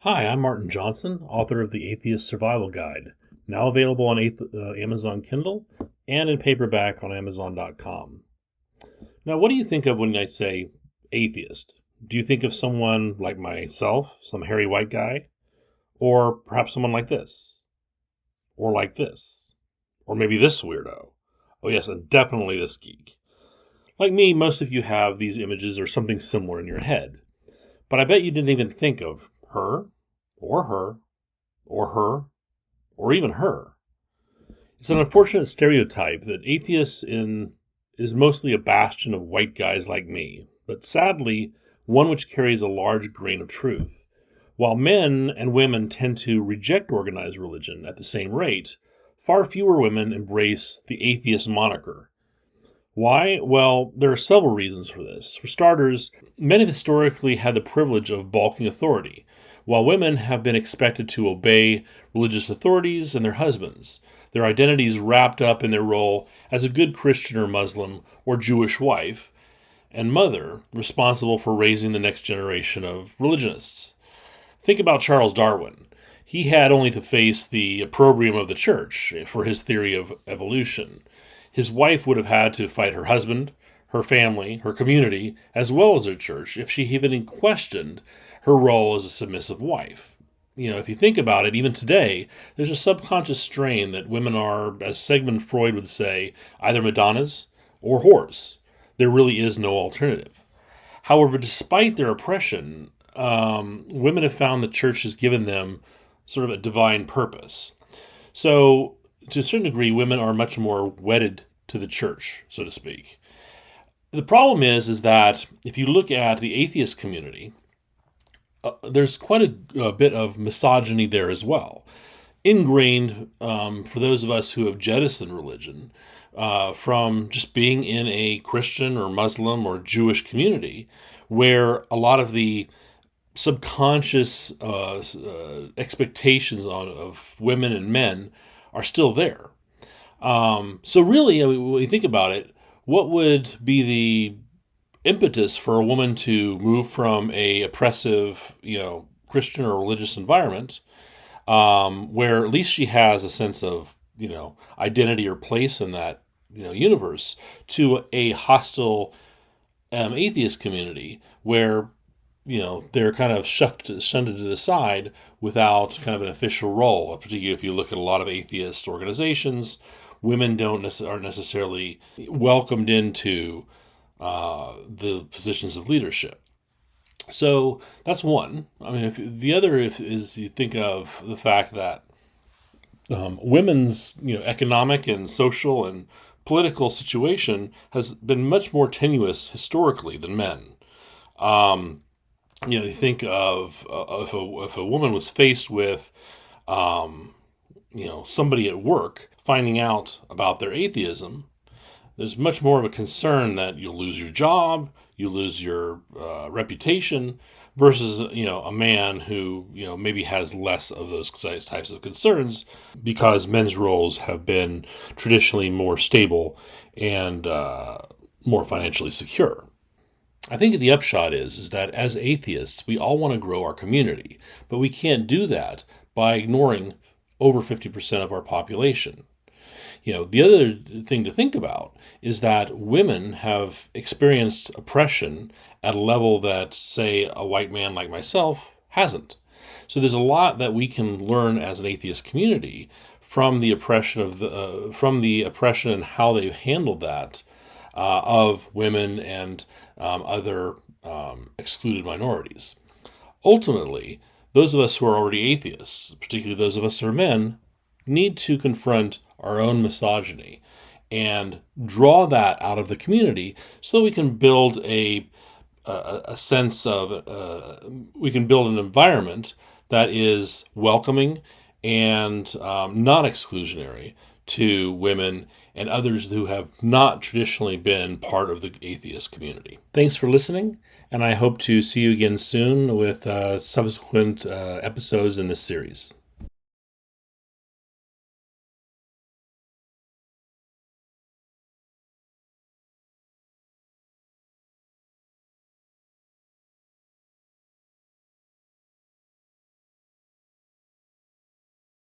Hi, I'm Martin Johnson, author of the Atheist Survival Guide, now available on Amazon Kindle and in paperback on Amazon.com. Now, what do you think of when I say atheist? Do you think of someone like myself, some hairy white guy? Or perhaps someone like this? Or like this? Or maybe this weirdo? Oh yes, and definitely this geek. Like me, most of you have these images or something similar in your head. But I bet you didn't even think of her, or her, or her, or even her. It's an unfortunate stereotype that is mostly a bastion of white guys like me, but sadly, one which carries a large grain of truth. While men and women tend to reject organized religion at the same rate, far fewer women embrace the atheist moniker. Why? Well, there are several reasons for this. For starters, men have historically had the privilege of bulking authority, while women have been expected to obey religious authorities and their husbands, their identities wrapped up in their role as a good Christian or Muslim or Jewish wife and mother responsible for raising the next generation of religionists. Think about Charles Darwin. He had only to face the opprobrium of the church for his theory of evolution. His wife would have had to fight her husband, her family, her community, as well as her church if she even questioned her role as a submissive wife. If you think about it, even today, there's a subconscious strain that women are, as Sigmund Freud would say, either Madonnas or whores. There really is no alternative. However, despite their oppression, women have found the church has given them sort of a divine purpose. So, to a certain degree, women are much more wedded to the church, so to speak. The problem is that if you look at the atheist community, there's quite a bit of misogyny there as well. Ingrained, for those of us who have jettisoned religion, from just being in a Christian or Muslim or Jewish community, where a lot of the subconscious expectations of women and men are still there. So really, when you think about it, what would be the impetus for a woman to move from a oppressive, Christian or religious environment, where at least she has a sense of, identity or place in that, universe, to a hostile atheist community where, they're kind of shunted to the side without kind of an official role. Particularly if you look at a lot of atheist organizations, women aren't necessarily welcomed into the positions of leadership. So that's one. I mean, the other is you think of the fact that women's economic and social and political situation has been much more tenuous historically than men. You think of if a woman was faced with, somebody at work finding out about their atheism, there's much more of a concern that you'll lose your job, you lose your reputation, versus a man who maybe has less of those types of concerns because men's roles have been traditionally more stable and more financially secure. I think the upshot is that as atheists, we all want to grow our community, but we can't do that by ignoring over 50% of our population. The other thing to think about is that women have experienced oppression at a level that, say, a white man like myself hasn't. So there's a lot that we can learn as an atheist community from the oppression and how they've handled that of women and other excluded minorities. Ultimately, those of us who are already atheists, particularly those of us who are men, need to confront our own misogyny and draw that out of the community so that we can build a sense of, we can build an environment that is welcoming and not exclusionary to women and others who have not traditionally been part of the atheist community. Thanks for listening, and I hope to see you again soon with subsequent episodes in this series.